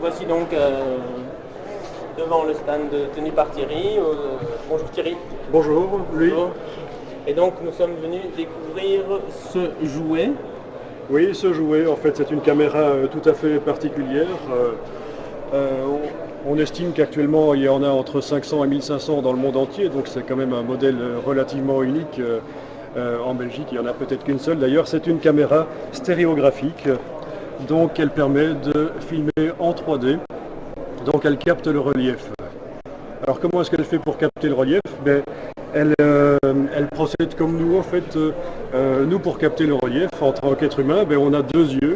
voici donc devant le stand tenu par Thierry. Bonjour Thierry. Bonjour, lui. Bonjour. Et donc nous sommes venus découvrir ce jouet. Oui, ce jouet, en fait, c'est une caméra tout à fait particulière. On estime qu'actuellement, il y en a entre 500 et 1500 dans le monde entier, donc c'est quand même un modèle relativement unique. En Belgique, il n'y en a peut-être qu'une seule. D'ailleurs, c'est une caméra stéréographique, donc elle permet de filmer en 3D, donc elle capte le relief. Alors comment est-ce qu'elle fait pour capter le relief? Elle procède comme nous, en fait. Nous, pour capter le relief, en tant qu'être humain, on a deux yeux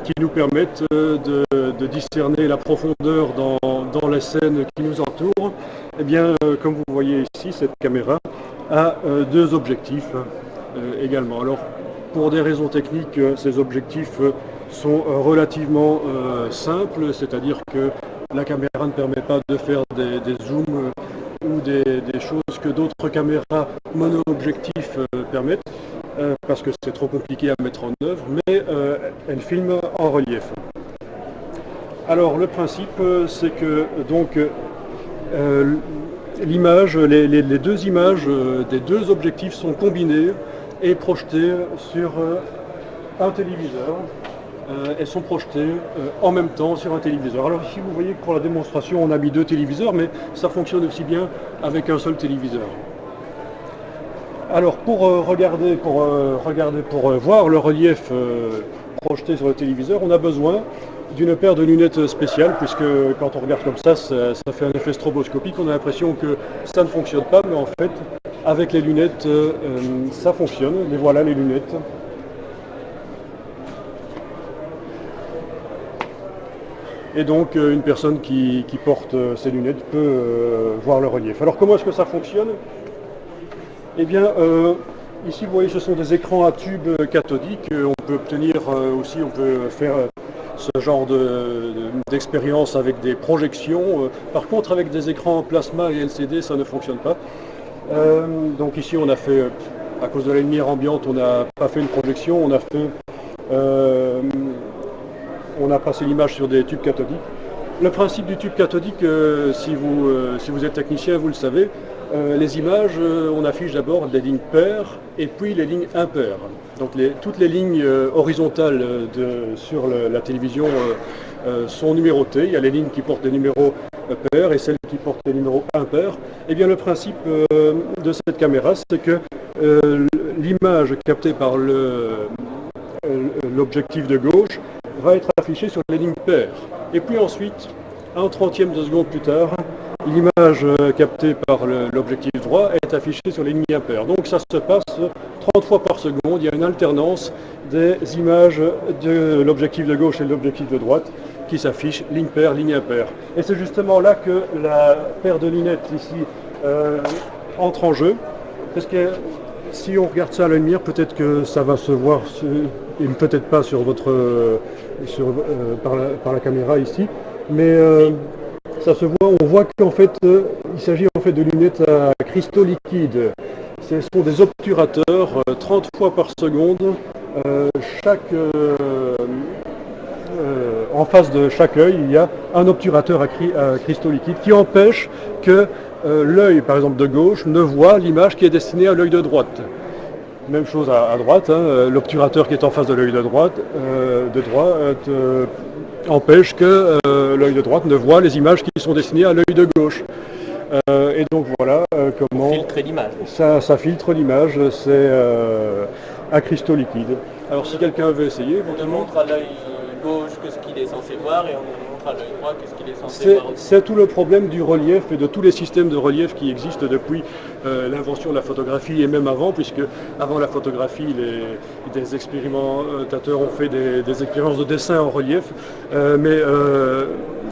qui nous permettent de discerner la profondeur dans la scène qui nous entoure. Eh bien, comme vous voyez ici, cette caméra a deux objectifs également. Alors, pour des raisons techniques, ces objectifs sont relativement simples, c'est-à-dire que la caméra ne permet pas de faire des zooms ou des choses que d'autres caméras mono-objectifs permettent, parce que c'est trop compliqué à mettre en œuvre, mais elle filme en relief. Alors le principe, c'est que donc l'image, les deux images des deux objectifs sont combinées et projetées sur un téléviseur. Elles sont projetées en même temps sur un téléviseur. Alors ici vous voyez que pour la démonstration on a mis deux téléviseurs, mais ça fonctionne aussi bien avec un seul téléviseur. Alors pour voir le relief projeté sur le téléviseur, on a besoin d'une paire de lunettes spéciales, puisque quand on regarde comme ça fait un effet stroboscopique, on a l'impression que ça ne fonctionne pas, mais en fait avec les lunettes ça fonctionne. Les voilà, les lunettes. Et donc une personne qui porte ces lunettes peut voir le relief. Alors comment est-ce que ça fonctionne? Eh bien, ici vous voyez, ce sont des écrans à tube cathodique. On peut obtenir aussi, on peut faire ce genre d'expérience avec des projections. Par contre, avec des écrans plasma et LCD, ça ne fonctionne pas. Donc ici, on a fait, à cause de la lumière ambiante, on n'a pas fait une projection, on a passé l'image sur des tubes cathodiques. Le principe du tube cathodique, si vous êtes technicien, vous le savez, les images, on affiche d'abord des lignes paires et puis les lignes impaires. Donc toutes les lignes horizontales sur la télévision sont numérotées. Il y a les lignes qui portent des numéros pairs et celles qui portent des numéros impairs. Et bien le principe de cette caméra, c'est que l'image captée par l'objectif de gauche va être affichée sur les lignes paires. Et puis ensuite, un trentième de seconde plus tard, l'image captée par l'objectif droit est affichée sur les lignes impaires. Donc ça se passe 30 fois par seconde. Il y a une alternance des images de l'objectif de gauche et de l'objectif de droite qui s'affichent ligne paire, ligne impaire. Et c'est justement là que la paire de lunettes ici entre en jeu. Parce que si on regarde ça à la lumière, peut-être que ça va se voir, et peut-être pas sur par la caméra ici, mais ça se voit, on voit qu'en fait il s'agit en fait de lunettes à cristaux liquides. Ce sont des obturateurs 30 fois par seconde. En face de chaque œil, il y a un obturateur à cristaux liquides qui empêche que l'œil, par exemple de gauche, ne voit l'image qui est destinée à l'œil de droite. Même chose à droite, l'obturateur qui est en face de l'œil de droite empêche que l'œil de droite ne voit les images qui sont destinées à l'œil de gauche. Et donc voilà comment Filtrer l'image. Ça filtre l'image, c'est à cristaux liquides. Alors si quelqu'un veut essayer, On te montre à l'œil gauche ce qu'il est censé voir et on te montre à l'œil droit ce qu'il est censé voir aussi. C'est tout le problème du relief et de tous les systèmes de relief qui existent depuis l'invention de la photographie et même avant, puisque avant la photographie, des expérimentateurs ont fait des expériences de dessin en relief, mais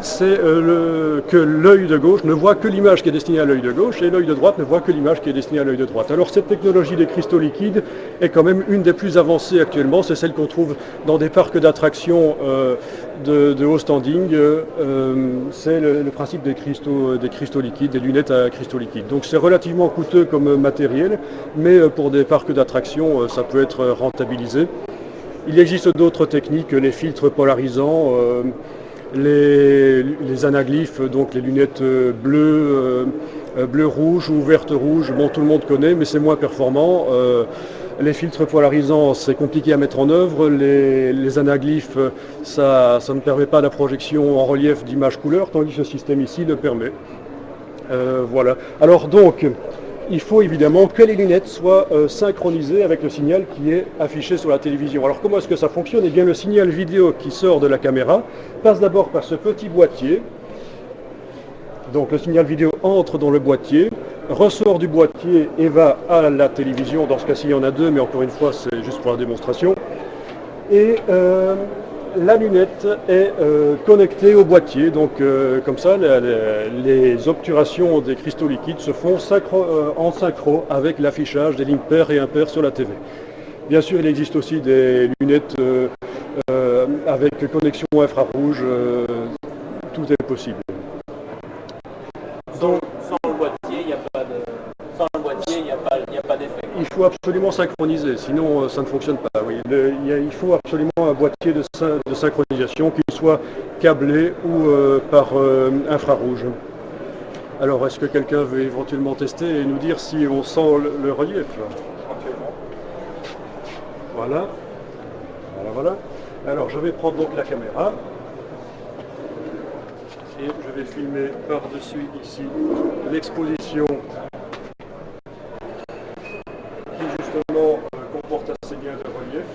c'est que l'œil de gauche ne voit que l'image qui est destinée à l'œil de gauche et l'œil de droite ne voit que l'image qui est destinée à l'œil de droite. Alors cette technologie des cristaux liquides est quand même une des plus avancées actuellement, c'est celle qu'on trouve dans des parcs d'attractions de haut standing. C'est le principe des cristaux liquides, des lunettes à cristaux liquides. Donc c'est relativement coûteux comme matériel, mais pour des parcs d'attractions, ça peut être rentabilisé. Il existe d'autres techniques, les filtres polarisants, les anaglyphes, donc les lunettes bleues, bleu-rouge ou verte-rouge. Bon, tout le monde connaît, mais c'est moins performant. Les filtres polarisants, c'est compliqué à mettre en œuvre. Les anaglyphes, ça ne permet pas la projection en relief d'images couleurs, tandis que ce système ici le permet. Voilà. Alors donc, il faut évidemment que les lunettes soient synchronisées avec le signal qui est affiché sur la télévision. Alors comment est-ce que ça fonctionne? Eh bien, le signal vidéo qui sort de la caméra passe d'abord par ce petit boîtier. Donc le signal vidéo entre dans le boîtier, ressort du boîtier et va à la télévision. Dans ce cas-ci, il y en a deux, mais encore une fois, c'est juste pour la démonstration. Et la lunette est connectée au boîtier, donc comme ça, les obturations des cristaux liquides se font en synchro avec l'affichage des lignes paires et impaires sur la TV. Bien sûr, il existe aussi des lunettes avec connexion infrarouge, tout est possible. Donc, sans le boîtier, il n'y a pas d'effet. Il faut absolument synchroniser, sinon ça ne fonctionne pas. Oui. Il faut absolument un boîtier de synchronisation, qu'il soit câblé ou par infrarouge. Alors, est-ce que quelqu'un veut éventuellement tester et nous dire si on sent le relief? Voilà. Voilà. Alors, je vais prendre donc la caméra. Et je vais filmer par-dessus ici l'exposition qui justement comporte assez bien de relief.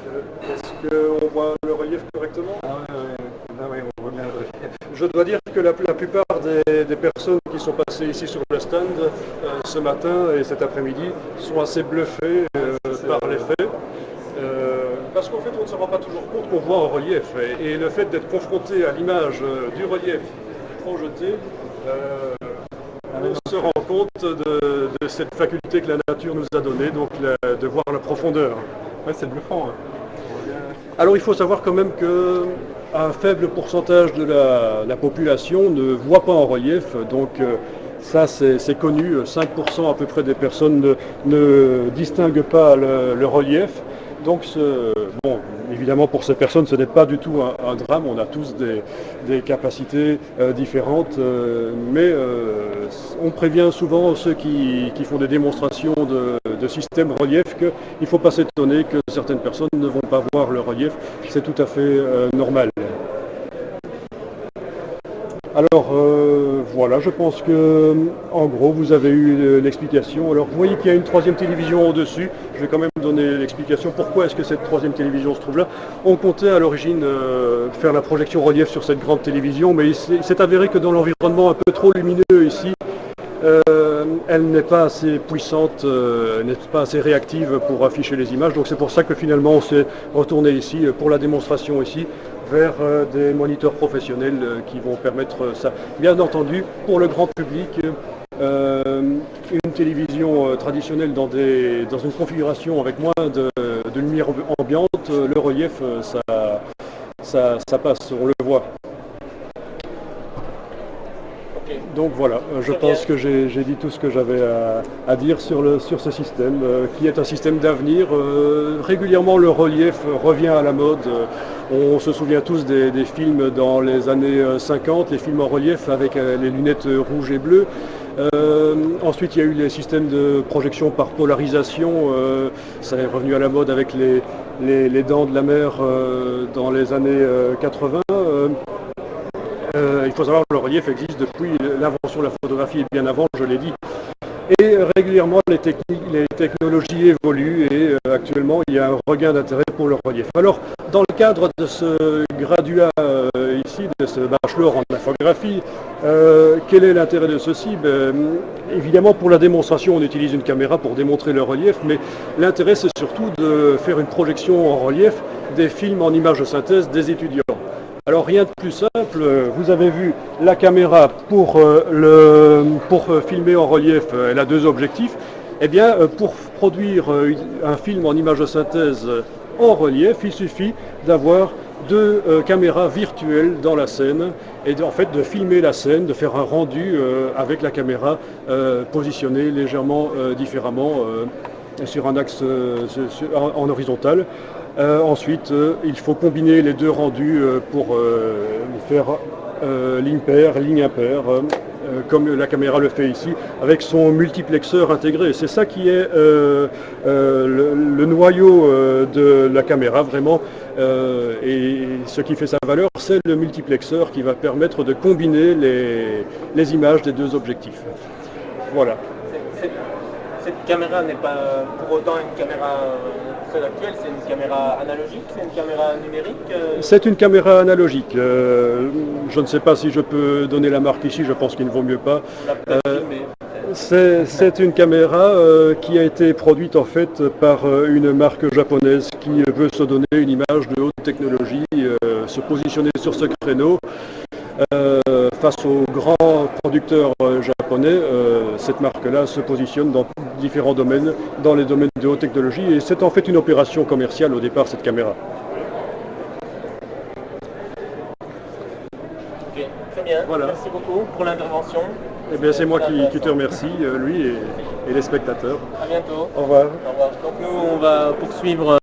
Est-ce qu'on voit le relief correctement? Oui, on voit bien le relief. Je dois dire que la plupart des personnes qui sont passées ici sur le stand ce matin et cet après-midi sont assez bluffées par l'effet. Parce qu'en fait on ne se rend pas toujours compte qu'on voit un relief et le fait d'être confronté à l'image du relief projeté, on se rend compte de cette faculté que la nature nous a donnée, donc de voir la profondeur. Ouais, c'est bluffant. Hein. Alors il faut savoir quand même qu'un faible pourcentage de la population ne voit pas en relief, donc ça c'est connu, 5% à peu près des personnes ne distinguent pas le relief. Donc, bon, évidemment, pour ces personnes, ce n'est pas du tout un drame. On a tous des capacités différentes, mais on prévient souvent ceux qui font des démonstrations de système relief qu'il ne faut pas s'étonner que certaines personnes ne vont pas voir le relief. C'est tout à fait normal. Alors voilà, je pense que en gros vous avez eu l'explication. Alors vous voyez qu'il y a une troisième télévision au-dessus. Je vais quand même donner l'explication. Pourquoi est-ce que cette troisième télévision se trouve là? On comptait à l'origine faire la projection relief sur cette grande télévision, mais il s'est avéré que dans l'environnement un peu trop lumineux ici, elle n'est pas assez puissante, n'est pas assez réactive pour afficher les images. Donc c'est pour ça que finalement on s'est retourné ici pour la démonstration ici, vers des moniteurs professionnels qui vont permettre ça. Bien entendu, pour le grand public, une télévision traditionnelle dans une configuration avec moins de lumière ambiante, le relief, ça passe, on le voit. Donc voilà, je pense que j'ai dit tout ce que j'avais à dire sur ce système, qui est un système d'avenir. Régulièrement, le relief revient à la mode. On se souvient tous des films dans les années 50, les films en relief avec les lunettes rouges et bleues. Ensuite, il y a eu les systèmes de projection par polarisation. Ça est revenu à la mode avec les dents de la mer dans les années 80. Il faut savoir que le relief existe depuis l'invention de la photographie et bien avant, je l'ai dit. Et régulièrement, les technologies évoluent et actuellement, il y a un regain d'intérêt pour le relief. Alors, dans le cadre de ce graduat ici, de ce bachelor en infographie, quel est l'intérêt de ceci? Évidemment, pour la démonstration, on utilise une caméra pour démontrer le relief, mais l'intérêt, c'est surtout de faire une projection en relief des films en images de synthèse des étudiants. Alors rien de plus simple, vous avez vu la caméra pour filmer en relief, elle a deux objectifs. Eh bien, pour produire un film en image de synthèse en relief, il suffit d'avoir deux caméras virtuelles dans la scène et en fait de filmer la scène, de faire un rendu avec la caméra positionnée légèrement différemment sur un axe en horizontal. Ensuite, il faut combiner les deux rendus pour faire ligne paire, ligne impaire, comme la caméra le fait ici, avec son multiplexeur intégré. C'est ça qui est le noyau de la caméra, vraiment. Et ce qui fait sa valeur, c'est le multiplexeur qui va permettre de combiner les images des deux objectifs. Voilà. Cette caméra n'est pas pour autant une caméra très actuelle, c'est une caméra analogique, c'est une caméra numérique C'est une caméra analogique. Je ne sais pas si je peux donner la marque ici, je pense qu'il ne vaut mieux pas. C'est une caméra qui a été produite en fait par une marque japonaise qui veut se donner une image de haute technologie, se positionner sur ce créneau. Face aux grands producteurs japonais, cette marque-là se positionne dans différents domaines, dans les domaines de haute technologie, et c'est en fait une opération commerciale au départ, cette caméra. Ok, très bien. Voilà. Merci beaucoup pour l'intervention. Eh bien, c'est moi qui te remercie, lui et les spectateurs. À bientôt. Au revoir. Au revoir. Donc nous, on va poursuivre